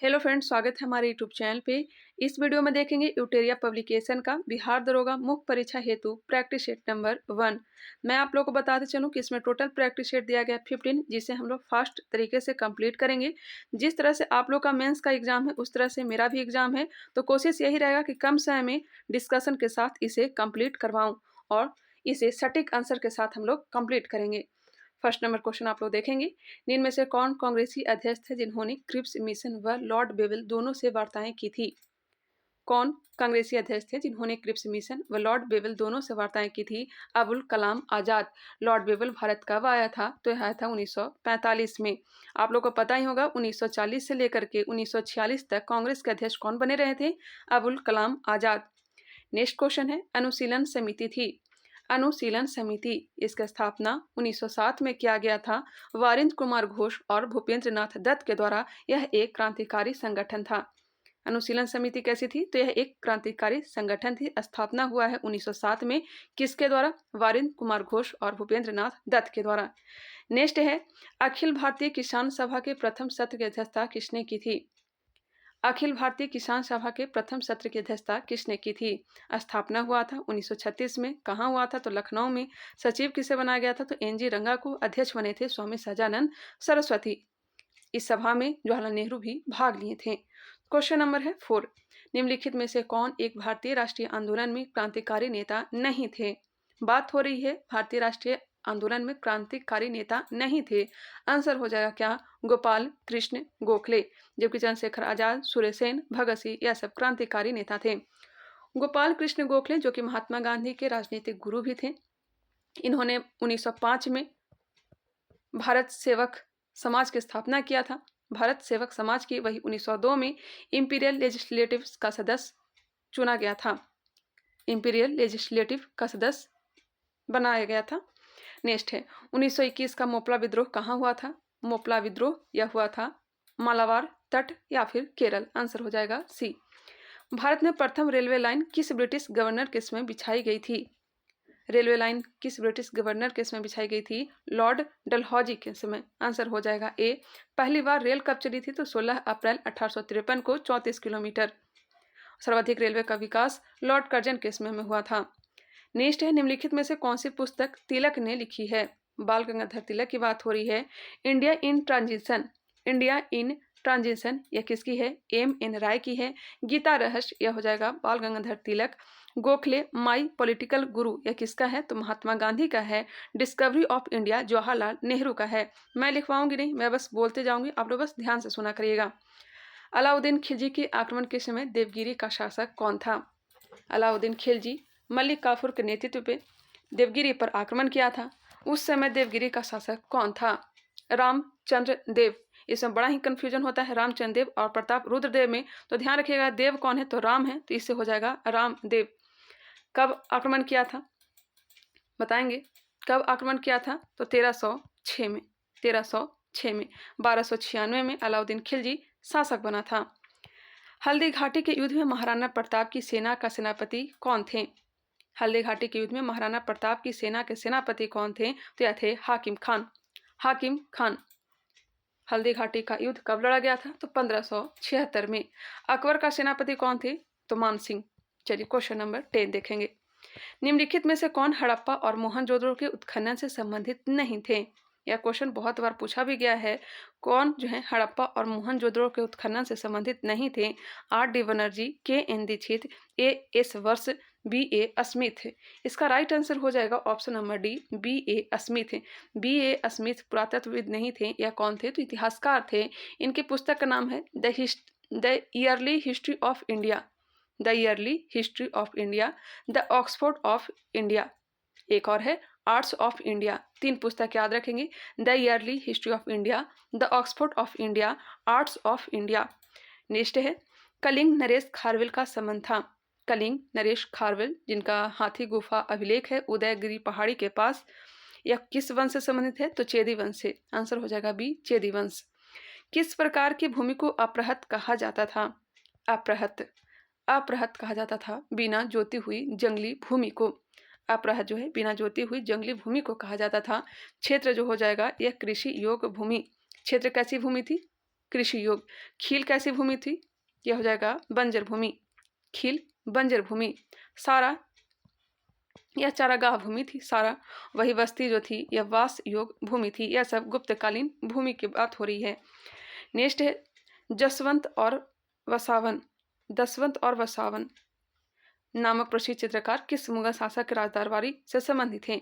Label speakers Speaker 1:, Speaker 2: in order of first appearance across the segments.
Speaker 1: Hello friends, स्वागत है हमारे यूट्यूब चैनल पे। इस वीडियो में देखेंगे यूटेरिया पब्लिकेशन का बिहार दरोगा मुख्य परीक्षा हेतु प्रैक्टिस सेट नंबर 1। मैं आप लोगों को बताते चलूं कि इसमें टोटल प्रैक्टिस सेट दिया गया 15, जिसे हम लोग फास्ट तरीके से कंप्लीट करेंगे। जिस तरह से आप लोग का मेंस का एग्जाम है उस तरह से मेरा भी एग्जाम है, तो कोशिश यही रहेगा कि कम समय में डिस्कशन के साथ इसे कंप्लीट करवाऊँ और इसे सटीक आंसर के साथ हम लोग कंप्लीट करेंगे। फर्स्ट नंबर क्वेश्चन आप लोग देखेंगे, निम्न में से कौन कांग्रेसी अध्यक्ष थे जिन्होंने क्रिप्स मिशन व लॉर्ड बेवल दोनों से वार्ताएं की थी? कौन कांग्रेसी अध्यक्ष थे जिन्होंने क्रिप्स मिशन व लॉर्ड बेवल दोनों से वार्ताएं की थी? अबुल कलाम आजाद। लॉर्ड बेवल भारत कब आया था? तो यह आया था 1945 में। आप लोग को पता ही होगा 1940 से लेकर के 1946 तक कांग्रेस के अध्यक्ष कौन बने रहे थे? अबुल कलाम आजाद। नेक्स्ट क्वेश्चन है, अनुशीलन समिति थी। अनुशीलन समिति, इसकी स्थापना 1907 में किया गया था। वारिंद्र कुमार घोष और भूपेंद्र नाथ दत्त के द्वारा यह एक क्रांतिकारी संगठन था। अनुशीलन समिति कैसी थी? तो यह एक क्रांतिकारी संगठन थी। स्थापना हुआ है 1907 में। किसके द्वारा? वारिंद्र कुमार घोष और भूपेंद्र नाथ दत्त के द्वारा। नेक्स्ट है, अखिल भारतीय किसान सभा के प्रथम सत्र की अध्यक्षता किसने की थी? अखिल भारतीय किसान सभा के प्रथम सत्र की अध्यक्षता किसने की थी? स्थापना हुआ था 1936 में। कहाँ हुआ था? तो लखनऊ में। सचिव किसे बनाया गया था? तो एनजी रंगा को। अध्यक्ष बने थे स्वामी सहजानंद सरस्वती। इस सभा में जवाहरलाल नेहरू भी भाग लिए थे। क्वेश्चन नंबर है 4, निम्नलिखित में से कौन एक भारतीय राष्ट्रीय आंदोलन में क्रांतिकारी नेता नहीं थे? बात हो रही है भारतीय राष्ट्रीय आंदोलन में क्रांतिकारी नेता नहीं थे। आंसर हो जाएगा क्या? गोपाल कृष्ण गोखले। जबकि चंद्रशेखर आजाद, सुरेश सेन, भगत सिंह यह सब क्रांतिकारी नेता थे। गोपाल कृष्ण गोखले जो कि महात्मा गांधी के राजनीतिक गुरु भी थे, इन्होंने 1905 में भारत सेवक समाज की स्थापना किया था। भारत सेवक समाज की वही 1902 में इंपीरियल लेजिस्लेटिव का सदस्य चुना गया था। इंपीरियल लेजिस्लेटिव का सदस्य बनाया गया था। नेक्स्ट है, 1921 का मोपला विद्रोह कहाँ हुआ था? मोपला विद्रोह यह हुआ था मालाबार तट या फिर केरल। आंसर हो जाएगा सी। भारत में प्रथम रेलवे लाइन किस ब्रिटिश गवर्नर के समय बिछाई गई थी? रेलवे लाइन किस ब्रिटिश गवर्नर के समय बिछाई गई थी? लॉर्ड डलहौजी के समय। आंसर हो जाएगा ए। पहली बार रेल कब चली थी? तो 16 अप्रैल 1853 को 34 किलोमीटर। सर्वाधिक रेलवे का विकास लॉर्ड कर्जन के समय में हुआ था। नेक्स्ट है, निम्नलिखित में से कौन सी पुस्तक तिलक ने लिखी है? बाल गंगाधर तिलक की बात हो रही है। India in transition. India in transition यह किसकी है? एम एन राय की है। गीता रहस्य यह हो जाएगा बाल गंगाधर तिलक। गोखले माई पॉलिटिकल गुरु यह किसका है? तो महात्मा गांधी का है। Discovery of India Jawaharlal Nehru का है। मैं लिखवाऊंगी नहीं, मैं बस बोलते जाऊंगी, आप लोग बस ध्यान से सुना करिएगा। अलाउद्दीन खिलजी के आक्रमण के समय देवगिरी का शासक कौन था? अलाउद्दीन खिलजी मलिक काफूर के नेतृत्व पे देवगिरी पर आक्रमण किया था। उस समय देवगिरी का शासक कौन था? रामचंद्र देव। इसमें बड़ा ही कंफ्यूजन होता है रामचंद्र देव और प्रताप रुद्रदेव में, तो ध्यान रखिएगा देव कौन है? तो राम है, तो इससे हो जाएगा रामदेव। कब आक्रमण किया था बताएंगे? कब आक्रमण किया था? तो 1306 में। 1306 में। 1296 में अलाउद्दीन खिलजी शासक बना था। हल्दी घाटी के युद्ध में महाराणा प्रताप की सेना का सेनापति कौन थे? हल्दी घाटी के युद्ध में महाराणा प्रताप की सेना के सेनापति कौन थे? तो यह थे हाकिम खान। हाकिम खान। हल्दी घाटी का युद्ध कब लड़ा गया था? तो 1576 में। अकबर का सेनापति कौन थे? तो मान सिंह। चलिए क्वेश्चन नंबर 10 देखेंगे। निम्नलिखित में से कौन हड़प्पा और मोहनजोदड़ो के उत्खनन से संबंधित नहीं थे? यह क्वेश्चन बहुत बार पूछा भी गया है। कौन जो है हड़प्पा और मोहनजोदड़ो के उत्खनन से संबंधित नहीं थे? Are D Banerjee, K N Dikshit, A S Varsh, B A Smith. इसका राइट आंसर हो जाएगा option number D, B A Smith. B A Smith पुरातत्वविद नहीं थे। यह कौन थे? तो इतिहासकार थे। इनकी पुस्तक का नाम है the yearly history of India. The yearly history of India, the Oxford of India. एक और है आर्ट्स ऑफ इंडिया। 3 पुस्तक याद रखेंगे, the yearly history of India, the Oxford of India, arts of India. Next है, कलिंग नरेश खारवेल का संबंध था। कलिंग नरेश खारवेल जिनका हाथी गुफा अभिलेख है उदयगिरी पहाड़ी के पास, यह किस वंश से संबंधित है? तो चेदी वंश से। आंसर हो जाएगा बी, चेदी वंश। किस प्रकार की भूमि को अपृहत कहा जाता था? अपृहत। अपृहत कहा जाता था बिना जोती हुई जंगली भूमि को। अपृहत जो है बिना जोती हुई जंगली भूमि को कहा जाता था। क्षेत्र जो हो जाएगा यह कृषि योग्य भूमि। क्षेत्र कैसी भूमि थी? कृषि योग। खील कैसी भूमि थी? यह हो जाएगा बंजर भूमि। खील बंजर भूमि। सारा यह चारागाह भूमि थी। सारा वही बस्ती जो थी यह वास योग भूमि थी। यह सब गुप्तकालीन भूमि की बात हो रही है। नेक्स्ट है जसवंत और वसावन। दसवंत और वसावन नामक प्रसिद्ध चित्रकार किस मुगल शासक के राजदरबारी से संबंधित हैं?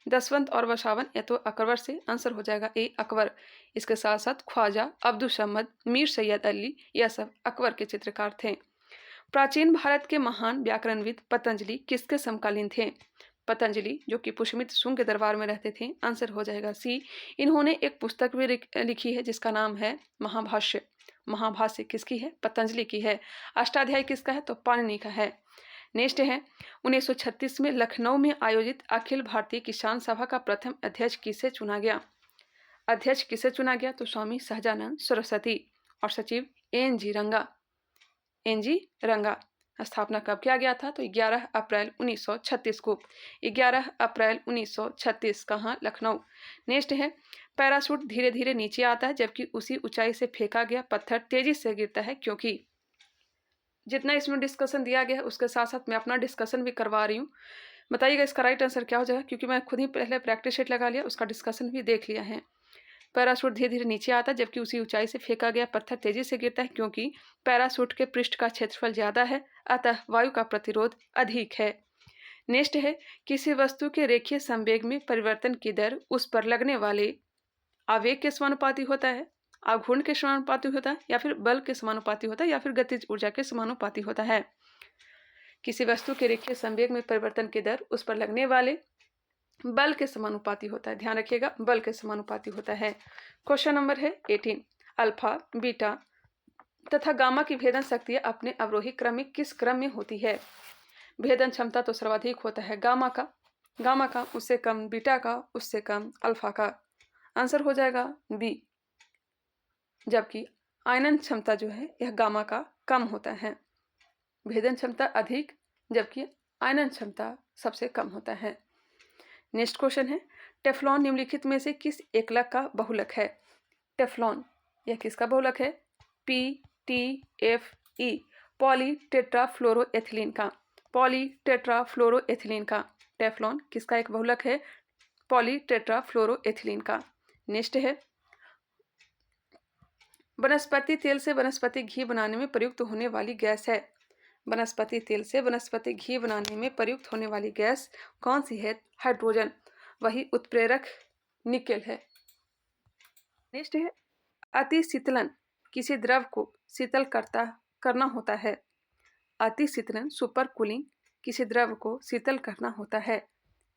Speaker 1: दसवंत और वसावन या तो अकबर से, आंसर हो जाएगा ए अकबर। इसके साथ साथ ख्वाजा, अब्दुल समद, मीर सैयद अली, यह सब अकबर के चित्रकार थे। प्राचीन भारत के महान व्याकरणविद पतंजलि किसके समकालीन थे? पतंजलि जो कि पुष्यमित्र शुंग के दरबार में रहते थे, आंसर हो जाएगा सी। इन्होंने एक पुस्तक भी लिखी है जिसका नाम है महाभाष्य। महाभाष्य किसकी है? पतंजलि की है। अष्टाध्यायी किसका है? तो पाणिनि का है। नेक्स्ट है 1936 में लखनऊ में आयोजित अखिल भारतीय किसान सभा का प्रथम अध्यक्ष किसे चुना गया? अध्यक्ष किसे चुना गया? तो स्वामी सहजानंद सरस्वती। और सचिव एन.जी. रंगा। एन.जी. रंगा। स्थापना कब किया गया था? तो 11 अप्रैल 1936 को। 11 अप्रैल 1936। कहाँ? लखनऊ। नेक्स्ट है पैराशूट धीरे धीरे नीचे आता है जबकि उसी ऊंचाई से फेंका गया पत्थर तेजी से गिरता है क्योंकि। जितना इसमें डिस्कशन दिया गया है उसके साथ साथ मैं अपना डिस्कशन भी करवा रही हूँ। बताइएगा इसका राइट आंसर क्या हो जाएगा, क्योंकि मैं खुद ही पहले प्रैक्टिस शीट लगा लिया, उसका डिस्कशन भी देख लिया है। पैराशूट धीरे धीरे नीचे आता है जबकि उसी ऊंचाई से फेंका गया पत्थर तेजी से गिरता है क्योंकि पैराशूट के पृष्ठ का क्षेत्रफल ज्यादा है, अतः वायु का प्रतिरोध अधिक है। नेक्स्ट है किसी वस्तु के रेखीय संवेग में परिवर्तन की दर उस पर लगने वाले आवेग के समानुपाती होता है, आघूर्ण के समानुपाती होता है, या फिर बल के समानुपाती होता है, या फिर गतिज ऊर्जा के समानुपाती होता है। किसी वस्तु के रेखीय संवेग में परिवर्तन की दर उस पर लगने वाले बल के समानुपाती होता है। ध्यान रखिएगा, बल के समानुपाती होता है। क्वेश्चन नंबर है 18। अल्फा, बीटा तथा गामा की भेदन शक्तियां अपने अवरोही क्रम में किस क्रम में होती है? भेदन क्षमता तो सर्वाधिक होता है गामा का उससे कम बीटा का, उससे कम अल्फा का। आंसर हो जाएगा बी। जबकि आयनन क्षमता जो है यह गामा का कम होता है। भेदन क्षमता अधिक जबकि आयनन क्षमता सबसे कम होता है। नेक्स्ट क्वेश्चन है टेफ्लॉन निम्नलिखित में से किस एकलक का बहुलक है? टेफ्लॉन यह किसका बहुलक है? PTFE पॉलीटेट्राफ्लोरोएथिलीन का। पॉलीटेट्राफ्लोरोएथिलीन का टेफ्लॉन किसका एक बहुलक है? पॉलीटेट्राफ्लोरोएथिलीन का। नेक्स्ट है वनस्पति तेल से वनस्पति घी बनाने में प्रयुक्त होने वाली गैस है। वनस्पति तेल से वनस्पति घी बनाने में प्रयुक्त होने वाली गैस कौन सी है? हाइड्रोजन। वही उत्प्रेरक निकेल है। नेक्स्ट है अति शीतलन किसी द्रव को शीतल करना होता है। अति शीतलन सुपर कूलिंग किसी द्रव को शीतल करना होता है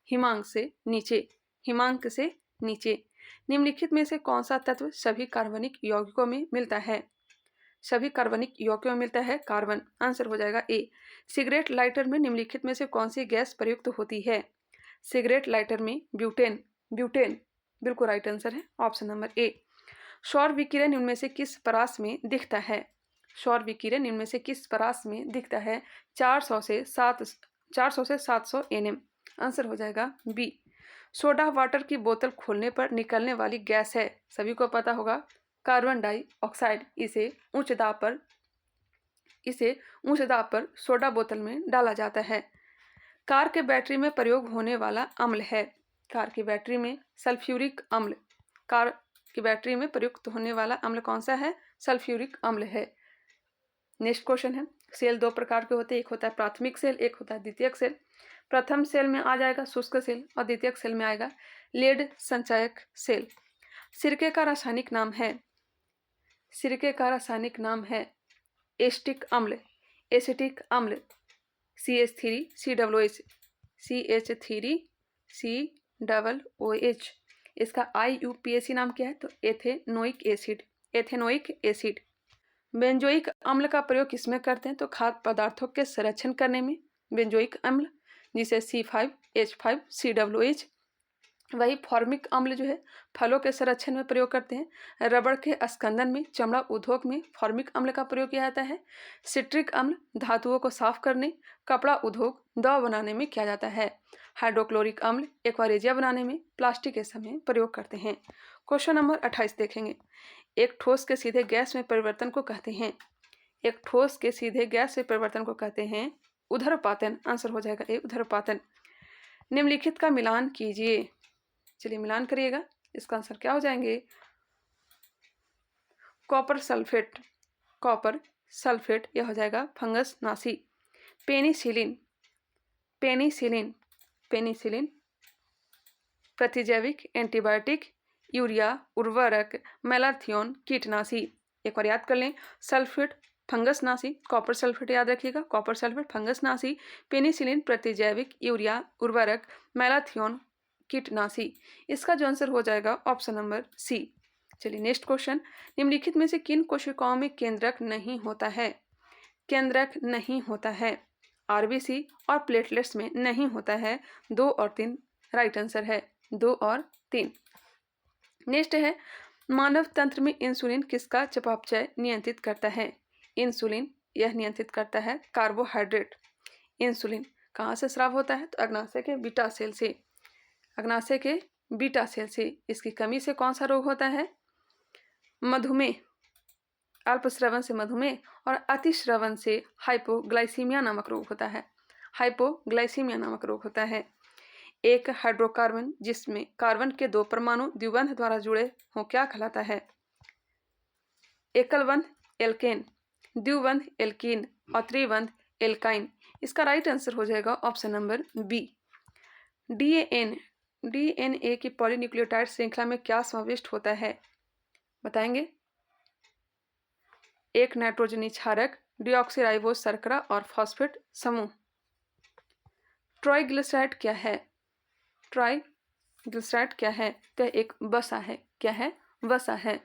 Speaker 1: हिमांक से नीचे। हिमांक से नीचे। निम्नलिखित में से कौन सा तत्व सभी कार्बनिक यौगिकों में मिलता है? सभी कार्बनिक यौगिकों में मिलता है कार्बन। आंसर हो जाएगा ए। सिगरेट लाइटर में निम्नलिखित में से कौन सी गैस प्रयुक्त होती है? सिगरेट लाइटर में ब्यूटेन। ब्यूटेन बिल्कुल राइट आंसर है, ऑप्शन नंबर ए। सौर विकिरण इनमें से किस परास में दिखता है? सौर विकिरण इनमें से किस परास में दिखता है? 400 से 700 nm। आंसर हो जाएगा बी। सोडा वाटर की बोतल खोलने पर निकलने वाली गैस है, सभी को पता होगा, कार्बन डाइऑक्साइड। इसे उच्च दाब पर सोडा बोतल में डाला जाता है। कार के बैटरी में प्रयोग होने वाला अम्ल है। कार की बैटरी में सल्फ्यूरिक अम्ल। कार की बैटरी में प्रयुक्त होने वाला अम्ल कौन सा है? सल्फ्यूरिक अम्ल है। नेक्स्ट क्वेश्चन है सेल दो प्रकार के होते हैं, एक होता है प्राथमिक सेल, एक होता है द्वितीयक सेल। प्रथम सेल में आ जाएगा शुष्क सेल और द्वितीयक सेल में आएगा लेड संचयक सेल। सिरके का रासायनिक नाम है। सिरके का रासायनिक नाम है एस्टिक अम्ल, एसिटिक अम्ल, CH3COOH, CH3COOH। इसका IUPAC नाम क्या है? तो ethanoic acid. Ethanoic acid. Benzoic अम्ल का प्रयोग किसमें करते हैं? तो खाद्य पदार्थों के संरक्षण करने में बेंजोइक अम्ल, जिसे C5H5COOH। वही फॉर्मिक अम्ल जो है फलों के संरक्षण में प्रयोग करते हैं। रबड़ के स्कंदन में, चमड़ा उद्योग में फॉर्मिक अम्ल का प्रयोग किया जाता है। सिट्रिक अम्ल धातुओं को साफ करने, कपड़ा उद्योग, दवा बनाने में किया जाता है। हाइड्रोक्लोरिक अम्ल एक्वारेजिया बनाने में, प्लास्टिक के समय प्रयोग करते हैं। क्वेश्चन नंबर 28 देखेंगे। एक ठोस के सीधे गैस में परिवर्तन को कहते हैं? एक ठोस के सीधे गैस में परिवर्तन को कहते हैं ऊर्ध्वपातन। आंसर हो जाएगा ए, ऊर्ध्वपातन। निम्नलिखित का मिलान कीजिए। चलिए मिलान करिएगा। इसका आंसर क्या हो जाएंगे? कॉपर सल्फेट, कॉपर सल्फेट, यह हो जाएगा फंगस नाशी। पेनिसिलिन, पेनिसिलिन, पेनिसिलिन प्रतिजैविक एंटीबायोटिक, यूरिया उर्वरक, मैलाथियोन कीटनाशी। एक बार याद कर लें, सल्फेट फंगस नाशी, कॉपर सल्फेट याद रखिएगा, कॉपर सल्फेट फंगस नाशी, पेनिसिलिन प्रतिजैविक, यूरिया उर्वरक, मैलाथियोन कीटनाशी। इसका जो आंसर हो जाएगा ऑप्शन नंबर सी। चलिए नेक्स्ट क्वेश्चन, निम्नलिखित में से किन कोशिकाओं में केंद्रक नहीं होता है? केंद्रक नहीं होता है। आरबीसी और प्लेटलेट्स में नहीं होता है। 2 और 3 राइट आंसर है, 2 और 3। नेक्स्ट है, मानव तंत्र में इंसुलिन किसका चयापचय नियंत्रित करता है? इंसुलिन यह नियंत्रित करता है कार्बोहाइड्रेट। इंसुलिन कहाँ से स्राव होता है? तो अग्नाशय के बीटा सेल से, अग्नाशय के बीटा सेल से। इसकी कमी से कौन सा रोग होता है? मधुमेह, अल्पश्रवण से मधुमेह और अतिश्रवण से हाइपोग्लाइसीमिया नामक रोग होता है। हाइपोग्लाइसीमिया नामक रोग होता है। एक हाइड्रोकार्बन जिसमें कार्बन के 2 परमाणु द्विबंध द्वारा जुड़े हों क्या कहलाता है? एकल बंध एल्केन, द्विबंध एल्कीन और त्रिबंध एल्काइन। इसका राइट आंसर हो जाएगा ऑप्शन नंबर बी। डीएनए की पॉलीन्यूक्लियोटाइड श्रृंखला में क्या समाविष्ट होता है? बताएंगे। एक नाइट्रोजनी क्षारक, डिऑक्सीराइबोज शर्करा और फॉस्फेट समूह। ट्राइग्लिसराइड क्या है? ट्राइग्लिसराइड क्या है? तो एक वसा है। क्या है? वसा है।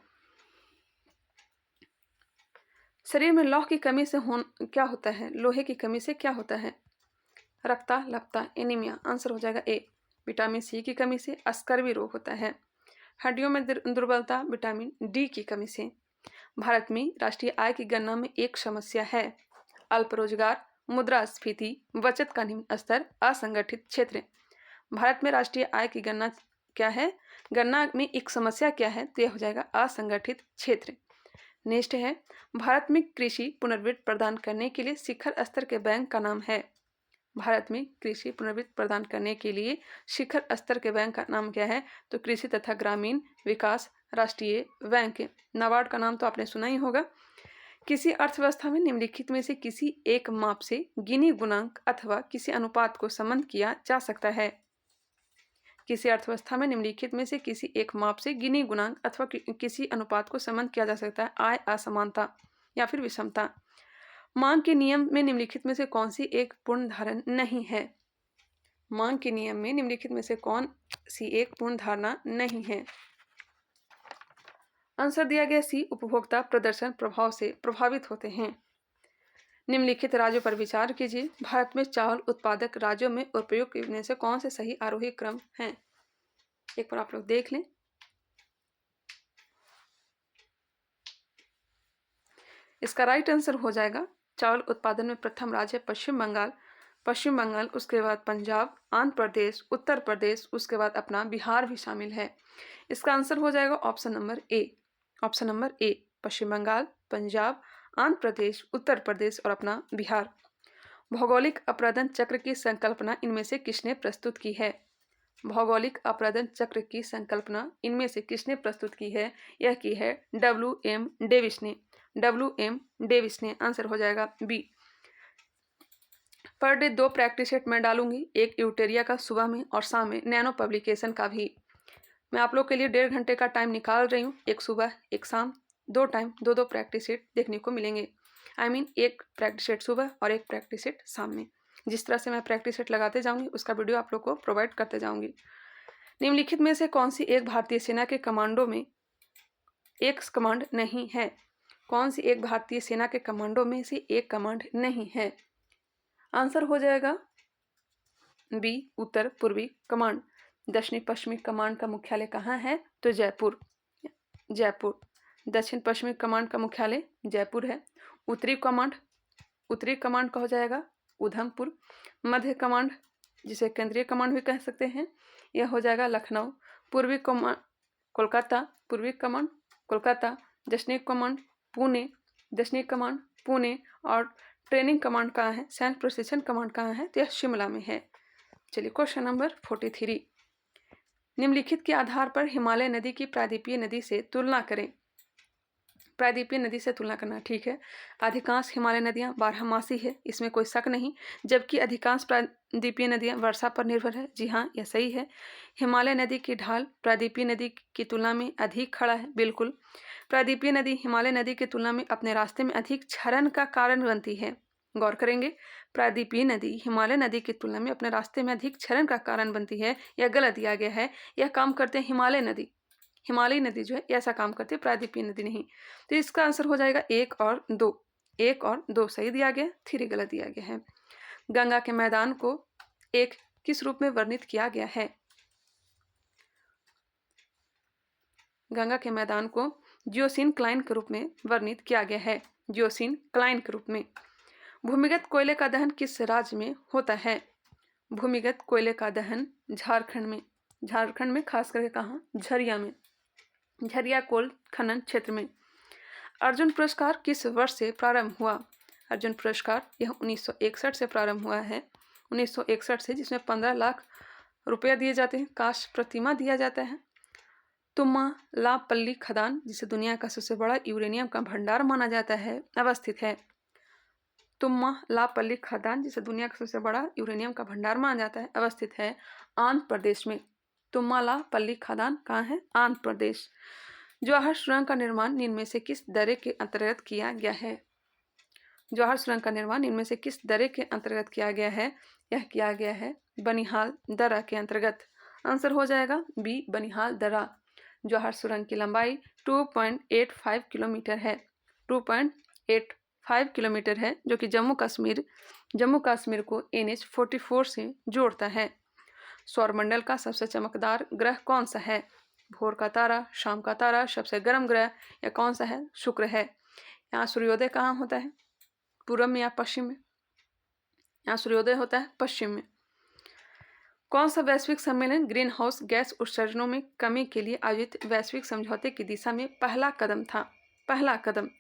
Speaker 1: शरीर में लौह की कमी से क्या होता है? लोहे की कमी से क्या होता है? रक्ताल्पता, एनीमिया। आंसर हो जाएगा ए। विटामिन सी की कमी से अस्कर्वी रोग होता है। हड्डियों में दुर्बलता विटामिन डी की कमी से। भारत में राष्ट्रीय आय की गणना में एक समस्या है। अल्प रोजगार, मुद्रास्फीति, बचत का निम्न स्तर, असंगठित क्षेत्र। भारत में राष्ट्रीय आय की गणना क्या है? गणना में एक समस्या क्या है? तो यह हो जाएगा असंगठित क्षेत्र। नेक्स्ट है, भारत में कृषि पुनर्वित्त प्रदान करने के लिए शिखर स्तर के बैंक का नाम है। भारत में कृषि पुनर्वित्त प्रदान करने के लिए शिखर स्तर के बैंक का नाम क्या है? तो कृषि तथा ग्रामीण विकास राष्ट्रीय बैंक। नाबार्ड का नाम तो आपने सुना ही होगा। किसी अर्थव्यवस्था में निम्नलिखित में से किसी एक माप से गिनी गुणांक अथवा किसी अनुपात को संबंध किया जा सकता है? किसी अर्थव्यवस्था में निम्नलिखित में से किसी एक माप से गिनी गुणांक अथवा किसी अनुपात को संबंध किया जा सकता है? आय असमानता या फिर विषमता। मांग के नियम में निम्नलिखित में से कौन सी एक पूर्ण धारणा नहीं है? मांग के नियम में निम्नलिखित में से कौन सी एक पूर्ण धारणा नहीं है? आंसर दिया गया सी, उपभोक्ता प्रदर्शन प्रभाव से प्रभावित होते हैं। निम्नलिखित राज्यों पर विचार कीजिए। भारत में चावल उत्पादक राज्यों में उपयोग में से कौन से सही आरोही क्रम हैं? एक बार आप लोग देख लें। इसका राइट आंसर हो जाएगा, चावल उत्पादन में प्रथम राज्य पश्चिम बंगाल, उसके बाद पंजाब, आंध्र प्रदेश, उत्तर प्रदेश, उसके बाद अपना बिहार भी शामिल है। इसका आंसर हो जाएगा option number A. Option number A, Paschim Bangal, Punjab, Andhra Pradesh, Uttar Pradesh और अपना बिहार। भौगोलिक अपरदन चक्र की संकल्पना इनमें से किसने प्रस्तुत की है? भौगोलिक अपरदन चक्र की संकल्पना इनमें से किसने प्रस्तुत की है? यह की है WM डेविस ने। WM डेविस ने। आंसर हो जाएगा B. Per day 2 practice set मैं डालूंगी, एक यूटेरिया का सुबह में और शाम में, नैनो पब्लिकेशन का भी। मैं आप लोग के लिए 1.5 घंटे का टाइम निकाल रही हूँ। एक सुबह एक शाम, 2 टाइम 2 प्रैक्टिस सेट देखने को मिलेंगे। एक प्रैक्टिस सेट सुबह और एक प्रैक्टिस सेट शाम में। जिस तरह से मैं प्रैक्टिस सेट लगाते जाऊँगी उसका वीडियो आप लोग को प्रोवाइड करते जाऊँगी। निम्नलिखित में से कौन सी एक भारतीय सेना के कमांडो में एक कमांड नहीं है? कौन सी एक भारतीय सेना के कमांडो में से एक कमांड नहीं है? आंसर हो जाएगा बी, उत्तर पूर्वी कमांड। दक्षिणी पश्चिमी कमांड का मुख्यालय कहाँ है? तो जयपुर। दक्षिण पश्चिमी कमांड का मुख्यालय जयपुर है। उत्तरी कमांड का हो जाएगा उधमपुर। मध्य कमांड, जिसे केंद्रीय कमांड भी कह सकते हैं, यह हो जाएगा लखनऊ। पूर्वी कमांड कोलकाता, पूर्वी कमांड कोलकाता। दक्षिणी कमांड पुणे, दक्षिणी कमांड पुणे। और ट्रेनिंग कमांड कहाँ है, सैन्य प्रशिक्षण कमांड कहाँ है, तो यह शिमला में है। चलिए क्वेश्चन नंबर 43, निम्नलिखित के आधार पर हिमालय नदी की प्रायद्वीपीय नदी से तुलना करें। प्रायद्वीपीय नदी से तुलना करना, ठीक है। अधिकांश हिमालय नदियां बारहमासी है, इसमें कोई शक नहीं, जबकि अधिकांश प्रायद्वीपीय नदियां वर्षा पर निर्भर है। जी हाँ, यह सही है। हिमालय नदी की ढाल प्रायद्वीपीय नदी की तुलना में अधिक खड़ा है, बिल्कुल। प्रायद्वीपीय नदी हिमालय नदी की तुलना में अपने रास्ते में अधिक क्षरण का कारण बनती है। गौर करेंगे, प्रायद्वीपीय नदी हिमालय नदी की तुलना में अपने रास्ते में अधिक क्षरण का कारण बनती है, यह गलत दिया गया है। यह काम करते हैं हिमालय नदी, हिमालयी नदी जो है ऐसा काम करती है, प्रायद्वीपीय नदी नहीं। तो इसका आंसर हो जाएगा 1 और 2। 1 और 2 सही दिया गया, 3 गलत दिया गया है। गंगा के मैदान को एक किस रूप में वर्णित किया गया है? गंगा के मैदान को जियोसिनक्लाइन के रूप में वर्णित किया गया है, जियोसिनक्लाइन के रूप में। भूमिगत कोयले का दहन किस राज्य में होता है? भूमिगत कोयले का दहन झारखंड में, झारखंड में खास करके कहाँ, झरिया में, झरिया कोल खनन क्षेत्र में। अर्जुन पुरस्कार किस वर्ष से प्रारंभ हुआ? अर्जुन पुरस्कार यह 1961 से प्रारंभ हुआ है, 1961 से, जिसमें 15 लाख रुपया दिए जाते हैं, कांस्य प्रतिमा दिया जाता है। तुम्मालापल्ली खदान, जिसे दुनिया का सबसे बड़ा यूरेनियम का भंडार माना जाता है, अवस्थित है। तुम्मालापल्ली खदान, जिसे दुनिया का सबसे बड़ा यूरेनियम का भंडार माना जाता है, अवस्थित है आंध्र प्रदेश में। तुम्मालापल्ली खदान कहाँ है? आंध्र प्रदेश। जवाहर सुरंग का निर्माण निम्न में से किस दर्रे के अंतर्गत किया गया है? जवाहर सुरंग का निर्माण इनमें से किस दर्रे के अंतर्गत किया गया है? यह किया गया है बनिहाल दर्रा के अंतर्गत। आंसर हो जाएगा बी, बनिहाल दर्रा। जवाहर सुरंग की लंबाई 2.85 किलोमीटर है, 2.85 किलोमीटर है, जो कि जम्मू कश्मीर को NH 44 से जोड़ता है। सौरमंडल का सबसे चमकदार ग्रह कौन सा है? भोर का तारा, शाम का तारा, सबसे गर्म ग्रह, या कौन सा है? शुक्र है। यहाँ सूर्योदय कहाँ होता है? पूर्व में या पश्चिम में? यहाँ सूर्योदय होता है पश्चिम में। कौन सा वैश्विक सम्मेलन ग्रीन हाउस गैस उत्सर्जनों में कमी के लिए आयोजित वैश्विक समझौते की दिशा में पहला कदम था? पहला कदम।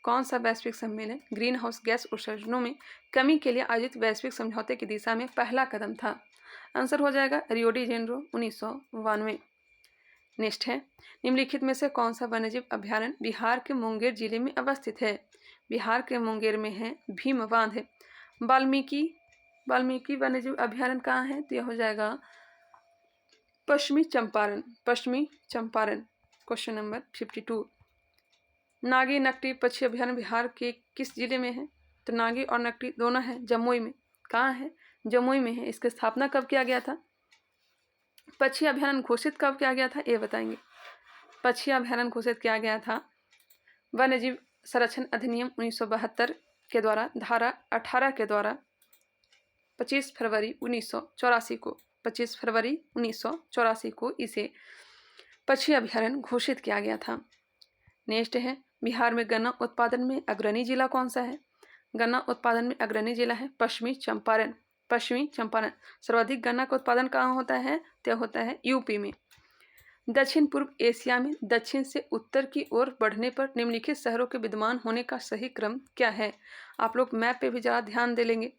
Speaker 1: कौन सा वैश्विक सम्मेलन ग्रीन हाउस गैस उत्सर्जनों में कमी के लिए आयोजित वैश्विक समझौते की दिशा में पहला कदम था? आंसर हो जाएगा रियो डी जेनेरो 1992। नेक्स्ट है, निम्नलिखित में से कौन सा वन्यजीव अभ्यारण्य बिहार के मुंगेर जिले में अवस्थित है? बिहार के मुंगेर में है भीम बांध है। वाल्मीकि वन्यजीव अभ्यारण्य कहाँ है? तो यह हो जाएगा पश्चिमी चंपारण। क्वेश्चन नंबर 52, नागी नकटी पक्षी अभ्यारण्य बिहार के किस जिले में है? तो नागी और नकटी दोनों है जमुई में। कहाँ है? जमुई में है। इसकी स्थापना कब किया गया था? पक्षी अभ्यारण्य घोषित कब किया गया था, ये बताएंगे। पक्षी अभ्यारण्य घोषित किया गया था वन्यजीव संरक्षण अधिनियम 1972 के द्वारा, धारा 18 के द्वारा 25 फरवरी 1984 को इसे पक्षी अभ्यारण्य घोषित किया गया था। नेक्स्ट है, बिहार में गन्ना उत्पादन में अग्रणी जिला कौन सा है? गन्ना उत्पादन में अग्रणी जिला है पश्चिमी चंपारण। सर्वाधिक गन्ना का उत्पादन कहाँ होता है? तो होता है यूपी में। दक्षिण पूर्व एशिया में दक्षिण से उत्तर की ओर बढ़ने पर निम्नलिखित शहरों के विद्यमान होने का सही क्रम क्या है? आप लोग मैप पे भी ज़्यादा ध्यान दे लेंगे।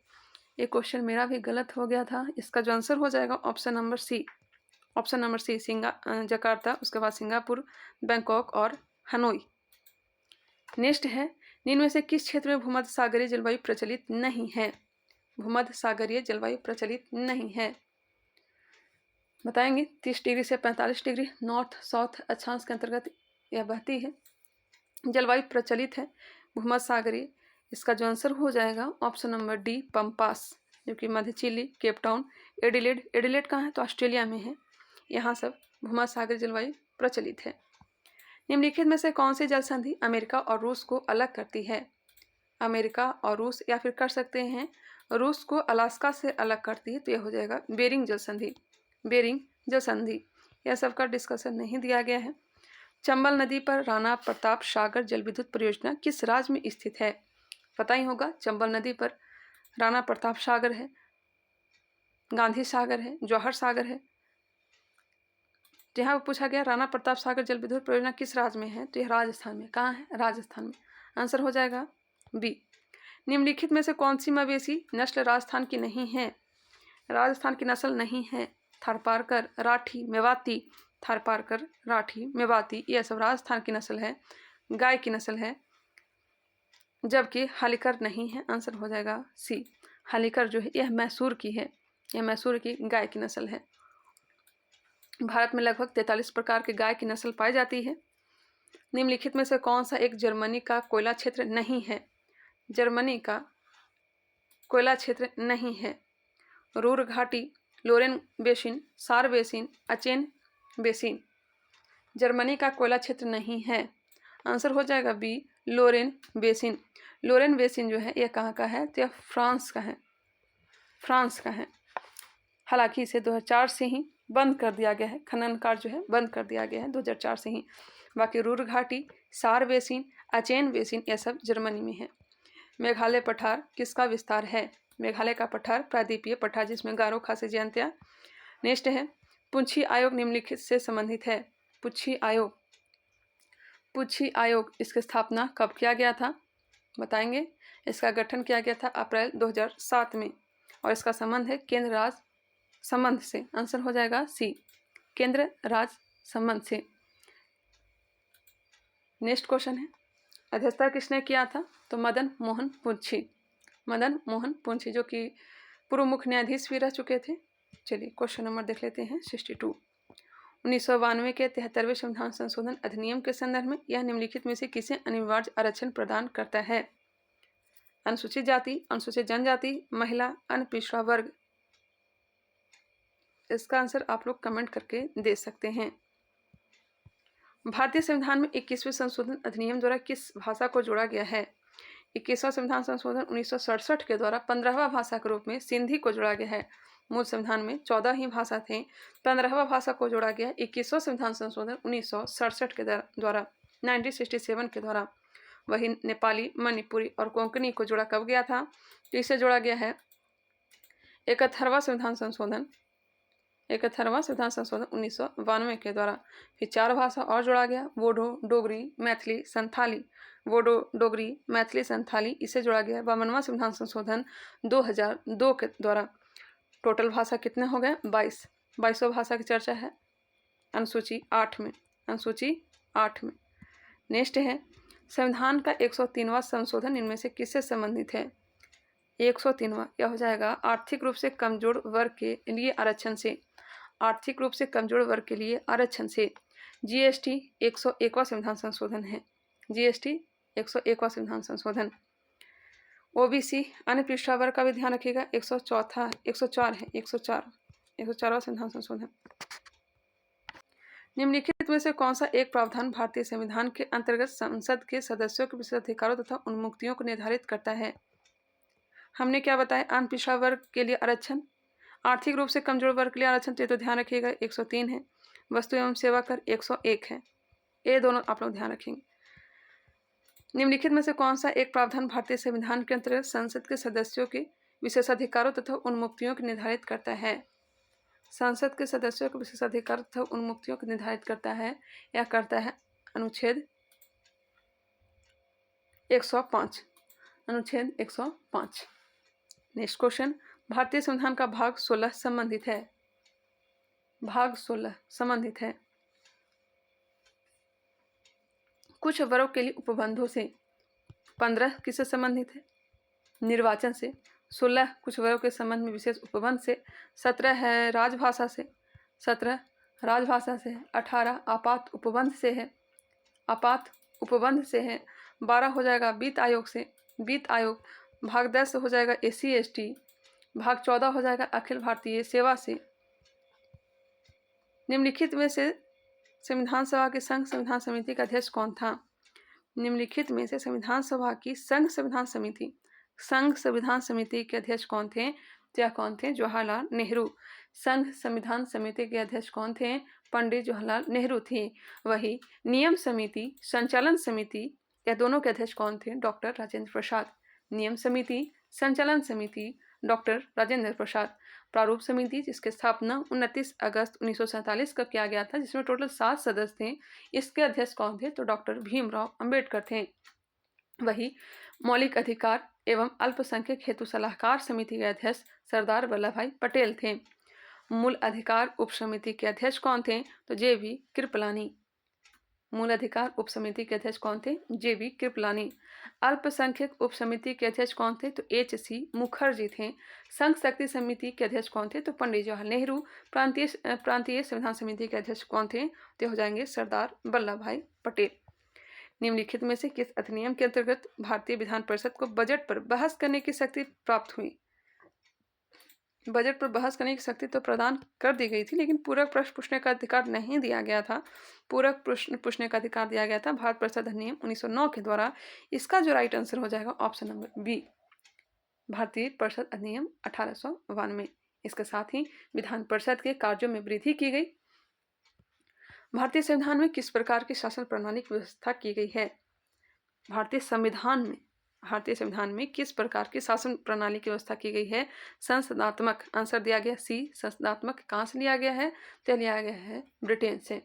Speaker 1: ये क्वेश्चन मेरा भी गलत हो गया था। इसका जो आंसर हो जाएगा ऑप्शन नंबर सी, जकार्ता, उसके बाद सिंगापुर, बैंकॉक और हनोई। नेक्स्ट है, निम्न में से किस क्षेत्र में भूमध्य सागरीय जलवायु प्रचलित नहीं है? भूमध्य सागरीय जलवायु प्रचलित नहीं है, बताएंगे। 30 डिग्री से 45 डिग्री नॉर्थ साउथ अक्षांश के अंतर्गत यह बहती है, जलवायु प्रचलित है भूमध्य सागरीय। इसका जो आंसर हो जाएगा ऑप्शन नंबर डी, पम्पास, जो कि मध्य चिली, केप टाउन, एडिलेड कहाँ है? तो ऑस्ट्रेलिया में है। यहाँ सब भूमध्य सागरीय जलवायु प्रचलित है। निम्नलिखित में से कौन सी जल संधि अमेरिका और रूस को अलग करती है? अमेरिका और रूस, या फिर कर सकते हैं रूस को अलास्का से अलग करती है, तो यह हो जाएगा बेरिंग जल संधि। यह सबका डिस्कशन नहीं दिया गया है। चंबल नदी पर राणा प्रताप सागर जल विद्युत परियोजना किस राज्य में स्थित है? पता ही होगा, चंबल नदी पर राणा प्रताप सागर है, गांधी सागर है, जवाहर सागर है, तो यहाँ पर पूछा गया राणा प्रताप सागर जल विद्युत परियोजना किस राज्य में है, तो यह राजस्थान में। कहाँ है, राजस्थान में। आंसर हो जाएगा बी। निम्नलिखित में से कौन सी मवेशी नस्ल राजस्थान की नहीं है, राजस्थान की नस्ल नहीं है। थारपारकर, राठी, मेवाती, थारपारकर, राठी, मेवाती, यह सब राजस्थान की नस्ल है, गाय की नस्ल है, जबकि हालीकर नहीं है। आंसर हो जाएगा सी। हालीकर जो है यह मैसूर की है, यह मैसूर की गाय की नस्ल है। भारत में लगभग 43 प्रकार की गाय की नस्ल पाई जाती है। निम्नलिखित में से कौन सा एक जर्मनी का कोयला क्षेत्र नहीं है, जर्मनी का कोयला क्षेत्र नहीं है। रूर घाटी, लोरेन बेसिन, सार बेसिन, अचेन बेसिन, जर्मनी का कोयला क्षेत्र नहीं है। आंसर हो जाएगा बी, लोरेन बेसिन। लोरेन बेसिन जो है यह कहाँ का है, तो यह फ्रांस का है, फ्रांस का है। हालांकि इसे 2004 से ही बंद कर दिया गया है, खनन कार्य जो है बंद कर दिया गया है 2004 से ही। बाकी रूर घाटी, सार बेसिन, अचेन बेसिन यह सब जर्मनी में है। मेघालय पठार किसका विस्तार है, मेघालय का पठार प्रायद्वीपीय पठार जिसमें गारो, खासी, जयंतिया। नेक्स्ट है पुंछी आयोग निम्नलिखित से संबंधित है। पुंछी आयोग, पुंछी आयोग इसकी स्थापना कब किया गया था, बताएंगे। इसका गठन किया गया था अप्रैल 2007 में और इसका संबंध है केंद्र राज्य संबंध से। आंसर हो जाएगा सी, केंद्र राज्य संबंध से। नेक्स्ट क्वेश्चन है अध्यक्षता किसने किया था, तो मदन मोहन पुंछी, मदन मोहन पुंछी जो कि पूर्व मुख्य न्यायाधीश भी रह चुके थे। चलिए क्वेश्चन नंबर देख लेते हैं 62। 1992 के 73वें संविधान संशोधन अधिनियम के संदर्भ में यह निम्नलिखित में से किसे अनिवार्य आरक्षण प्रदान करता है, अनुसूचित जाति, अनुसूचित जनजाति, महिला, अन्य पिछड़ा वर्ग। इसका आंसर आप लोग कमेंट करके दे सकते हैं। भारतीय संविधान में 21वें संशोधन अधिनियम द्वारा किस भाषा को जोड़ा गया है, 21वां संविधान संशोधन 1967 के द्वारा 15वां भाषा के रूप में सिंधी को जोड़ा गया है। मूल संविधान में 14 ही भाषा थे, 15वां भाषा को जोड़ा गया। 21वां संविधान संशोधन 1967 के द्वारा 1967 के द्वारा। वही नेपाली, मणिपुरी और कोंकणी को जोड़ा कब गया था, तो इसे जोड़ा गया है 71वां संविधान संशोधन, 71वां संविधान संशोधन 1992 के द्वारा। फिर 4 भाषा और जोड़ा गया, बोडो, डोगरी, मैथिली, संथाली, बोडो, डोगरी, मैथिली, संथाली, इसे जोड़ा गया 52वां संविधान संशोधन 2002 के द्वारा। टोटल भाषा कितने हो गए, 22 भाषा की चर्चा है अनुसूची 8 में, अनुसूची 8 में। नेक्स्ट है संविधान का 103वां संशोधन इनमें से किससे संबंधित है, 103वां यह हो जाएगा आर्थिक रूप से कमजोर वर्ग के लिए आरक्षण से, आर्थिक रूप से कमजोर वर्ग के लिए आरक्षण से। जीएसटी 101वां संविधान संशोधन है, जीएसटी 101वां संविधान संशोधन। ओबीसी अन्य पिछड़ा वर्ग का भी ध्यान रखिएगा, 104 है, 104वां संविधान संशोधन। निम्नलिखित में से कौन सा एक प्रावधान भारतीय संविधान के अंतर्गत संसद के सदस्यों के विशेष अधिकारों तथा उन्मुक्तियों को निर्धारित करता है। हमने क्या बताया, अन्य पिछड़ा वर्ग के लिए आरक्षण, आर्थिक रूप से कमजोर वर्ग के लिए आरक्षण, तो ध्यान रखिएगा 103 है। वस्तु एवं सेवा कर 101 है, ये दोनों आप लोग ध्यान रखेंगे। निम्नलिखित में से कौन सा एक प्रावधान भारतीय संविधान के अंतर्गत संसद के सदस्यों के विशेषाधिकारों तथा उन्मुक्तियों को निर्धारित करता है, संसद के सदस्यों के विशेषाधिकार तथा उन्मुक्तियों को निर्धारित करता है, यह करता है अनुच्छेद 105, अनुच्छेद 105। नेक्स्ट क्वेश्चन भारतीय संविधान का भाग 16 संबंधित है, भाग 16 संबंधित है कुछ वर्गों के लिए उपबंधों से। 15 किससे संबंधित है, निर्वाचन से। 16 कुछ वर्गों के संबंध में विशेष उपबंध से। 17 है राजभाषा से, 17 राजभाषा से है। 18 आपात उपबंध से है, आपात उपबंध से है। 12 हो जाएगा वित्त आयोग से, वित्त आयोग। भाग 10 हो जाएगा SC ST। भाग 14 हो जाएगा अखिल भारतीय सेवा से। निम्नलिखित में से संविधान सभा की संघ संविधान समिति का अध्यक्ष कौन था, निम्नलिखित में से संविधान सभा की संघ संविधान समिति, संघ संविधान समिति के अध्यक्ष कौन थे, क्या कौन थे, जवाहरलाल नेहरू। संघ संविधान समिति के अध्यक्ष कौन थे, पंडित जवाहरलाल नेहरू थे। वही नियम समिति, संचालन समिति, या दोनों के अध्यक्ष कौन थे, डॉक्टर राजेंद्र प्रसाद। नियम समिति, संचालन समिति, डॉक्टर राजेंद्र प्रसाद। प्रारूप समिति, जिसकी स्थापना 29 अगस्त 1947 को किया गया था, जिसमें टोटल 7 सदस्य थे। इसके अध्यक्ष कौन थे? तो डॉक्टर भीमराव अंबेडकर थे। वही मौलिक अधिकार एवं अल्पसंख्यक हेतु सलाहकार समिति के अध्यक्ष सरदार वल्लभ भाई पटेल थे। मूल अधिकार उप समिति के अध्यक्ष कौन थे? तो JV कृपलानी। मूल अधिकार उप समिति के अध्यक्ष कौन थे? JV कृपलानी। अल्पसंख्यक उप समिति के अध्यक्ष कौन थे? तो HC मुखर्जी थे। संघ शक्ति समिति के अध्यक्ष कौन थे? तो पंडित जवाहरलाल नेहरू। प्रांतीय संविधान समिति के अध्यक्ष कौन थे? तो हो जाएंगे सरदार वल्लभ भाई पटेल। निम्नलिखित में से किस अधिनियम के अंतर्गत भारतीय विधान परिषद को बजट पर बहस करने की शक्ति प्राप्त हुई? बजट पर बहस करने की शक्ति तो प्रदान कर दी गई थी, लेकिन पूरक प्रश्न पूछने का अधिकार नहीं दिया गया था। पूरक प्रश्न पूछने का अधिकार दिया गया था भारत परिषद अधिनियम 1909 के द्वारा। इसका जो राइट आंसर हो जाएगा ऑप्शन नंबर बी, भारतीय परिषद अधिनियम 1892। इसके साथ ही विधान परिषद के कार्यों में वृद्धि की गई। भारतीय संविधान में किस प्रकार की शासन प्रणाली की व्यवस्था की गई है? भारतीय संविधान में किस प्रकार की शासन प्रणाली की व्यवस्था की गई है? संसदात्मक। आंसर दिया गया सी, संसदात्मक। कहाँ से लिया गया है? तो लिया गया है ब्रिटेन से।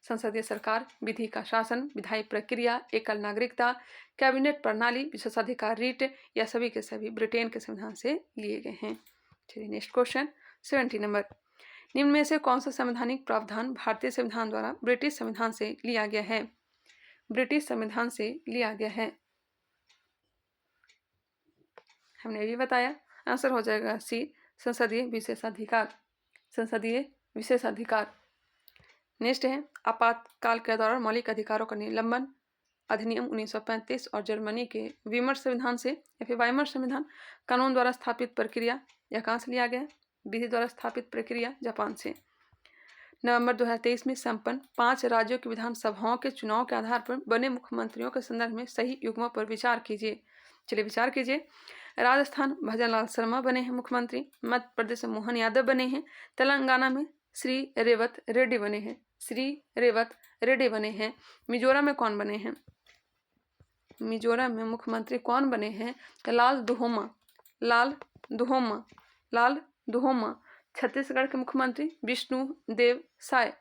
Speaker 1: संसदीय सरकार, विधि का शासन, विधायी प्रक्रिया, एकल नागरिकता, कैबिनेट प्रणाली, विशेषाधिकार रीट, या सभी के सभी ब्रिटेन के संविधान से लिए गए हैं। चलिए नेक्स्ट क्वेश्चन 70 नंबर। निम्न में से कौन सा संवैधानिक प्रावधान भारतीय संविधान द्वारा ब्रिटिश संविधान से लिया गया है? ब्रिटिश संविधान से लिया गया है, हमने भी बताया। आंसर हो जाएगा सी, संसदीय विशेषाधिकार। संसदीय विशेषाधिकार। नेक्स्ट है आपातकाल के दौरान मौलिक अधिकारों का निलंबन, अधिनियम 1935 और जर्मनी के वीमर संविधान से या फिर वाइमर संविधान कानून द्वारा स्थापित प्रक्रिया, या कहाँ से लिया गया? विधि द्वारा स्थापित प्रक्रिया, जापान से। नवंबर 2023 में संपन्न 5 राज्यों की विधानसभाओं के चुनाव के आधार पर बने मुख्यमंत्रियों के संदर्भ में सही युग्मों पर विचार कीजिए। चलिए विचार कीजिए। राजस्थान भजनलाल शर्मा बने हैं मुख्यमंत्री। मध्य प्रदेश में मोहन यादव बने हैं। तेलंगाना में श्री रेवत रेड्डी बने हैं। मिजोरम में कौन बने हैं? मिजोरम में मुख्यमंत्री कौन बने हैं? लाल दुहोमा। छत्तीसगढ़ के मुख्यमंत्री विष्णुदेव साय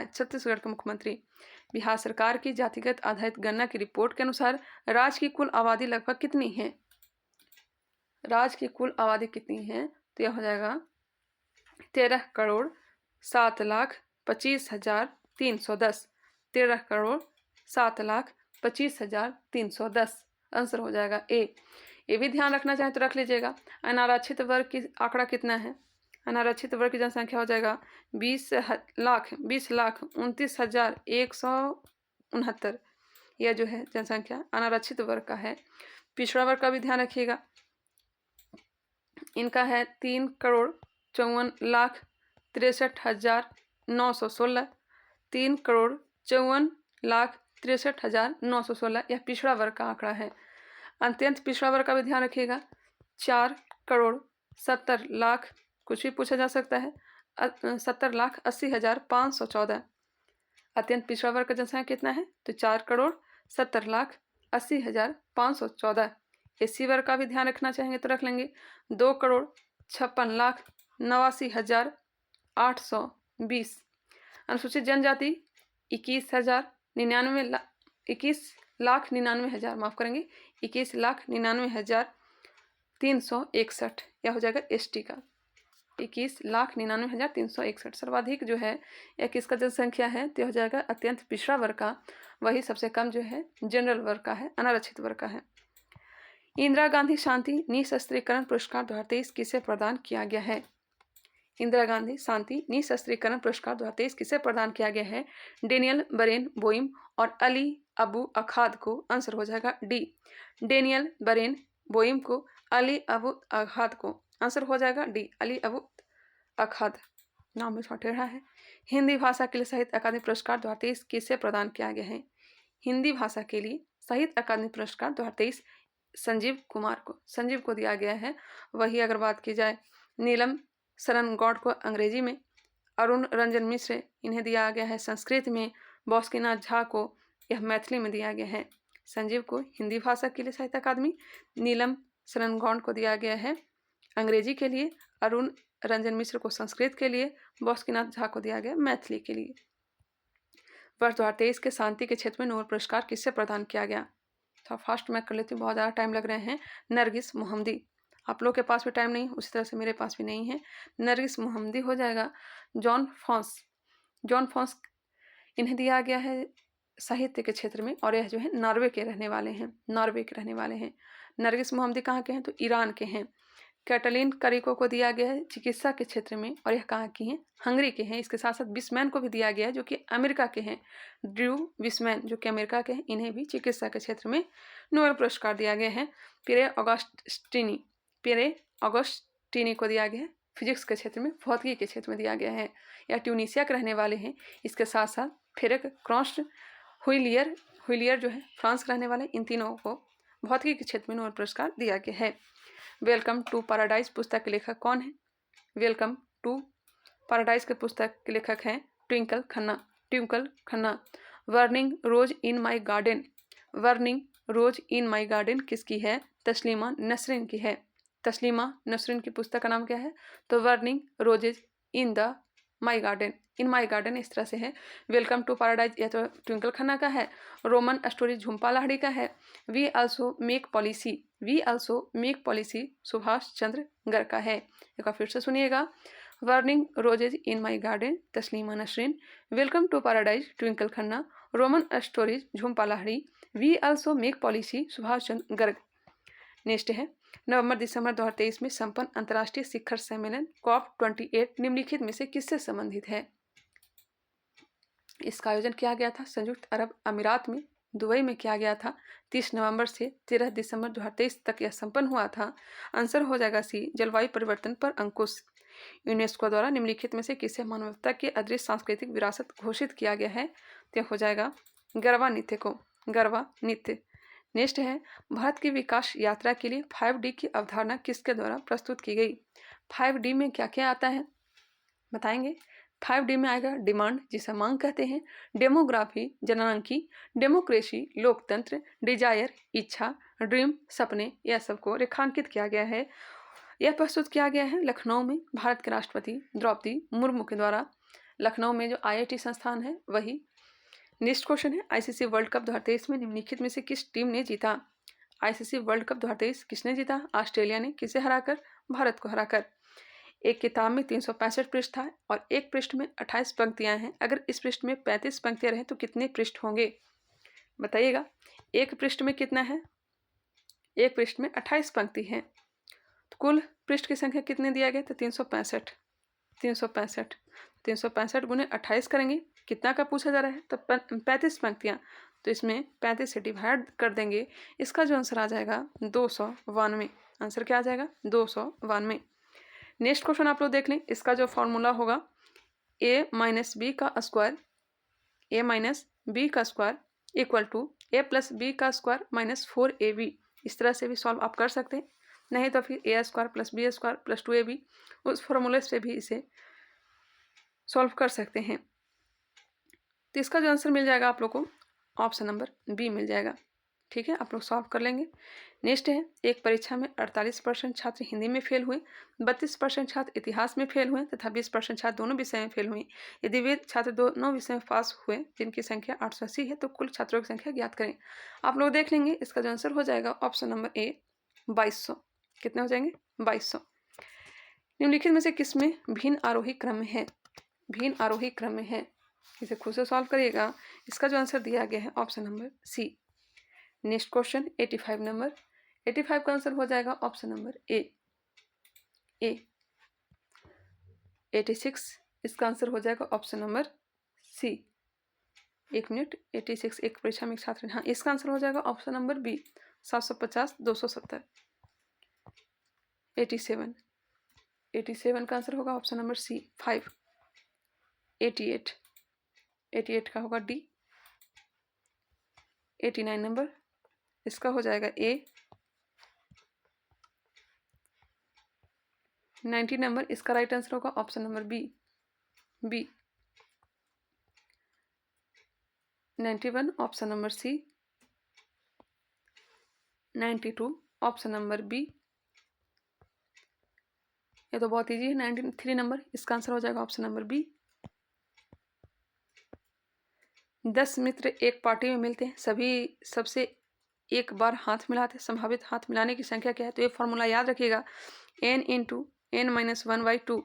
Speaker 1: छत्तीसगढ़ के मुख्यमंत्री। बिहार सरकार की जातिगत आधारित गणना की रिपोर्ट के अनुसार राज्य की कुल आबादी लगभग कितनी है? राज्य की कुल आबादी कितनी है? तो यह हो जाएगा 13,07,25,310। 13,07,25,310। आंसर हो जाएगा ए। ये भी ध्यान रखना चाहें तो रख लीजिएगा। अनारक्षित वर्ग की आंकड़ा कितना है? अनारक्षित वर्ग की जनसंख्या हो जाएगा 20,29,169। यह जो है जनसंख्या अनारक्षित वर्ग का है। पिछड़ा वर्ग का भी ध्यान रखिएगा। इनका है 3,54,63,916। 3,54,63,916 यह पिछड़ा वर्ग का आंकड़ा है। अत्यंत पिछड़ा वर्ग का भी ध्यान रखिएगा। 4,70,00,000 कुछ भी पूछा जा सकता है। 70,80,514। अत्यंत पिछड़ा वर्ग का जनसंख्या कितना है? तो 4,70,80,514। एससी वर्ग का भी ध्यान रखना चाहेंगे तो रख लेंगे 2,56,89,820। अनुसूचित जनजाति 21,99,000 माफ करेंगे 21,99,361। यह हो जाएगा एसटी का 21,99,361। सर्वाधिक जो है यह किसका जनसंख्या है? तो हो जाएगा अत्यंत पिछड़ा वर्ग का। वही सबसे कम जो है जनरल वर्ग का है, अनारक्षित वर्ग का है। इंदिरा गांधी शांति निशस्त्रीकरण पुरस्कार 2023 किसे प्रदान किया गया है? इंदिरा गांधी शांति निशस्त्रीकरण पुरस्कार 2023 किसे प्रदान किया गया है? डेनियल बरेन बोइम और अली अबू अखाद को। आंसर हो जाएगा डी, डेनियल बरेन बोइम को, अली अबू अखाद को। आंसर हो जाएगा डी, अली अबू अखाद। नाम में थोड़ा टेढ़ा है। हिंदी भाषा के लिए साहित्य अकादमी पुरस्कार 2023 किसे प्रदान किया गया है? हिंदी भाषा के लिए साहित्य अकादमी पुरस्कार 2023 संजीव कुमार को, संजीव को दिया गया है। वही अगर बात की जाए नीलम शरण गौड़ को अंग्रेजी में, अरुण रंजन मिश्र इन्हें दिया गया है संस्कृत में, बॉस्कीनाथ झा को यह मैथिली में दिया गया है। संजीव को हिंदी भाषा के लिए साहित्य अकादमी, नीलम शरण गौड़ को दिया गया है अंग्रेजी के लिए, अरुण रंजन मिश्र को संस्कृत के लिए, बासुकीनाथ झा को दिया गया मैथिली के लिए। वर्ष 2023 के शांति के क्षेत्र में नोबेल पुरस्कार किससे प्रदान किया गया? तो फास्ट मैं कर लेती हूँ, बहुत ज़्यादा टाइम लग रहे हैं। नरगिस मोहम्मदी। आप लोग के पास भी टाइम नहीं, उसी तरह से मेरे पास भी नहीं है। नरगिस मोहम्मदी हो जाएगा। जॉन फॉन्स इन्हें दिया गया है साहित्य के क्षेत्र में, और यह जो है नॉर्वे के रहने वाले हैं। नरगिस मोहम्मदी कहाँ के हैं? तो ईरान के हैं। कैटलिन करिको को दिया गया है चिकित्सा के क्षेत्र में, और यह कहाँ की हैं? हंगरी के हैं। इसके साथ साथ विस्मैन को भी दिया गया है जो कि अमेरिका के हैं। ड्रू विस्मैन जो कि अमेरिका के हैं, इन्हें भी चिकित्सा के क्षेत्र में नोबेल पुरस्कार दिया गया है। पियरे ऑगस्टिनी को दिया गया है फिजिक्स के क्षेत्र में, भौतिकी के क्षेत्र में दिया गया है। यह ट्यूनीशिया के रहने वाले हैं। इसके साथ साथ फेरेक क्रॉस्ट हुइलियर जो है फ्रांस के रहने वाले, इन तीनों को भौतिकी के क्षेत्र में नोबेल पुरस्कार दिया गया है। वेलकम टू पैराडाइज पुस्तक के लेखक कौन है? वेलकम टू पैराडाइज के पुस्तक के लेखक हैं Twinkle Khanna. Warning rose in my garden किसकी है? तस्लीमा नसरीन की है। तस्लीमा नसरीन की पुस्तक का नाम क्या है? तो burning roses in my garden इस तरह से है। वेलकम टू पैराडाइज यह तो ट्विंकल खन्ना का है। रोमन स्टोरीज झुम्पा लाहिड़ी का है। We also make policy Subhash Chandra Garg का है। एक बार फिर से सुनिएगा। Burning roses in my garden Taslima Nasrin, welcome to paradise Twinkle Khanna, Roman stories Jhumpa Lahiri, we also make policy Subhash Chandra Garg. Next है नवंबर-दिसंबर 2023 में संपन्न अंतर्राष्ट्रीय शिखर सम्मेलन COP28 निम्नलिखित में से किससे संबंधित है? इसका आयोजन किया गया था संयुक्त अरब अमीरात में, दुबई में किया गया था। 30 नवंबर से 13 दिसंबर 2023 तक यह संपन्न हुआ था। आंसर हो जाएगा सी, जलवायु परिवर्तन पर अंकुश। यूनेस्को द्वारा निम्नलिखित में से किसे मानवता की अदृश्य सांस्कृतिक विरासत घोषित किया गया है? तो हो जाएगा गरबा नृत्य। नेक्स्ट है भारत की विकास यात्रा के लिए 5D की अवधारणा किसके द्वारा प्रस्तुत की गई? 5D में क्या क्या आता है बताएंगे। 5D में आएगा डिमांड जिसे मांग कहते हैं, डेमोग्राफी जननांकी, डेमोक्रेसी लोकतंत्र, डिजायर इच्छा, ड्रीम सपने, यह सबको रेखांकित किया गया है। यह प्रस्तुत किया गया है लखनऊ में भारत के राष्ट्रपति द्रौपदी मुर्मू के द्वारा। लखनऊ में जो IIT संस्थान है वही। नेक्स्ट क्वेश्चन है ICC वर्ल्ड कप 2023 में निम्नलिखित में से किस टीम ने जीता? ICC वर्ल्ड कप 2023 किसने जीता? ऑस्ट्रेलिया ने। किसे हराकर? भारत को हराकर। एक किताब में 365 पृष्ठ था और एक पृष्ठ में 28 पंक्तियां हैं। अगर इस पृष्ठ में 35 पंक्तियां रहें तो कितने पृष्ठ होंगे बताइएगा। एक पृष्ठ में कितना है? एक पृष्ठ में 28 पंक्ति है। तो कुल पृष्ठ की संख्या कितने दिया गया? तो 365 गुने 28 करेंगे, कितना का पूछा जा रहा है? तो 35 पंक्तियाँ, तो इसमें 35 से डिवाइड कर देंगे। इसका जो आंसर आ जाएगा 292। आंसर क्या आ जाएगा? 292। नेक्स्ट क्वेश्चन आप लोग देख लें। इसका जो फॉर्मूला होगा a - b का square equal to a + b का स्क्वायर -4ab। इस तरह से भी सॉल्व आप कर सकते हैं, नहीं तो फिर a² + b² + 2ab उस फॉर्मूले से भी इसे सॉल्व कर सकते हैं। तो इसका जो आंसर मिल जाएगा आप लोग को ऑप्शन नंबर बी मिल जाएगा। ठीक है, आप लोग सॉल्व कर लेंगे। नेक्स्ट है एक परीक्षा में 48% छात्र हिंदी में फेल हुए, 32% छात्र इतिहास में फेल हुए तथा 20% छात्र दोनों विषय में फेल हुए। यदि वे छात्र दोनों विषय में पास हुए जिनकी संख्या 880 है तो कुल छात्रों की संख्या ज्ञात करें। आप लोग देख लेंगे। इसका जो आंसर हो जाएगा ऑप्शन नंबर ए 2200। कितने हो जाएंगे? 2200। निम्नलिखित में से किसमें भिन्न आरोही क्रम में है? इसे खुद से सॉल्व करिएगा। इसका जो आंसर दिया गया है option number C. Next question 85 number. 85 का आंसर हो जाएगा ऑप्शन नंबर ए। 86 इसका आंसर हो जाएगा ऑप्शन नंबर सी। 1 मिनट। 86 एक परीक्षा में एक छात्र, हाँ इसका आंसर हो जाएगा ऑप्शन नंबर बी 750 270। 87 का आंसर होगा ऑप्शन नंबर सी 5। 88 का होगा डी। 89 नंबर इसका हो जाएगा ए। 90 नंबर इसका राइट आंसर होगा option number B. 91 option number C. 92 option number B. ये तो बहुत ईजी है। 93 नंबर, इसका आंसर हो जाएगा ऑप्शन नंबर बी। 10 मित्र एक पार्टी में मिलते हैं, सभी सबसे एक बार हाथ मिलाते हैं, संभावित हाथ मिलाने की संख्या क्या है? तो ये फॉर्मूला याद रखिएगा, n into n minus 1/2,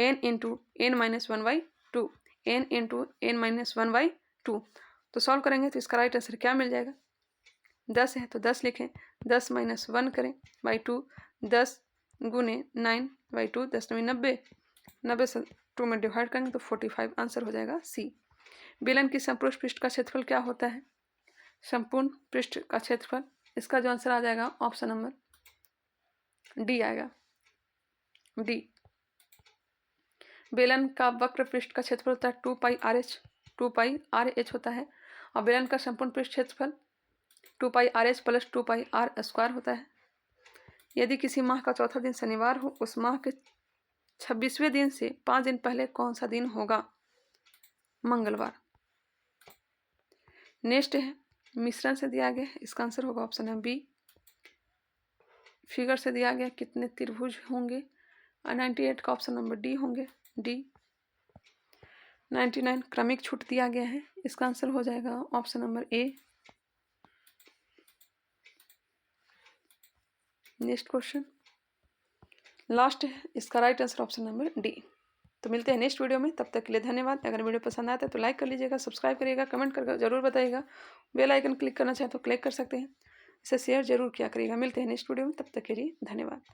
Speaker 1: n into n minus 1/2, n into n minus 1/2। तो सॉल्व करेंगे तो इसका राइट आंसर क्या मिल जाएगा? 10 है तो 10 लिखें, 10 माइनस 1 करें बाई 2, 10 गुने 9/2, 10 9 90, 90 से 2 में डिवाइड करेंगे तो 45 आंसर हो जाएगा सी। बेलन की संपूर्ण पृष्ठ का क्षेत्रफल क्या होता है? संपूर्ण पृष्ठ का क्षेत्रफल, इसका जो आंसर आ जाएगा ऑप्शन नंबर डी आएगा, डी। बेलन का वक्र पृष्ठ का क्षेत्रफल होता है 2πRh, 2πRh होता है। और बेलन का संपूर्ण पृष्ठ क्षेत्रफल 2πRh प्लस 2πr² होता है। यदि किसी माह का चौथा दिन शनिवार हो, उस माह के 26वें दिन से 5 दिन पहले कौन सा दिन होगा? मंगलवार। नेक्स्ट है मिश्रण से दिया गया है, इसका आंसर होगा ऑप्शन है बी। फिगर से दिया गया कितने त्रिभुज होंगे? 98 का ऑप्शन नंबर डी होंगे, डी। 99 क्रमिक छूट दिया गया है, इसका आंसर हो जाएगा ऑप्शन नंबर ए। नेक्स्ट क्वेश्चन लास्ट है, इसका right answer option number D. तो मिलते हैं नेक्स्ट वीडियो में, तब तक के लिए धन्यवाद। अगर वीडियो पसंद आता है तो लाइक कर लीजिएगा, सब्सक्राइब करिएगा, कमेंट करके जरूर बताइएगा। बेल आइकन क्लिक करना चाहे तो क्लिक कर सकते हैं, इसे शेयर जरूर किया करिएगा। मिलते हैं नेक्स्ट वीडियो में, तब तक के लिए धन्यवाद।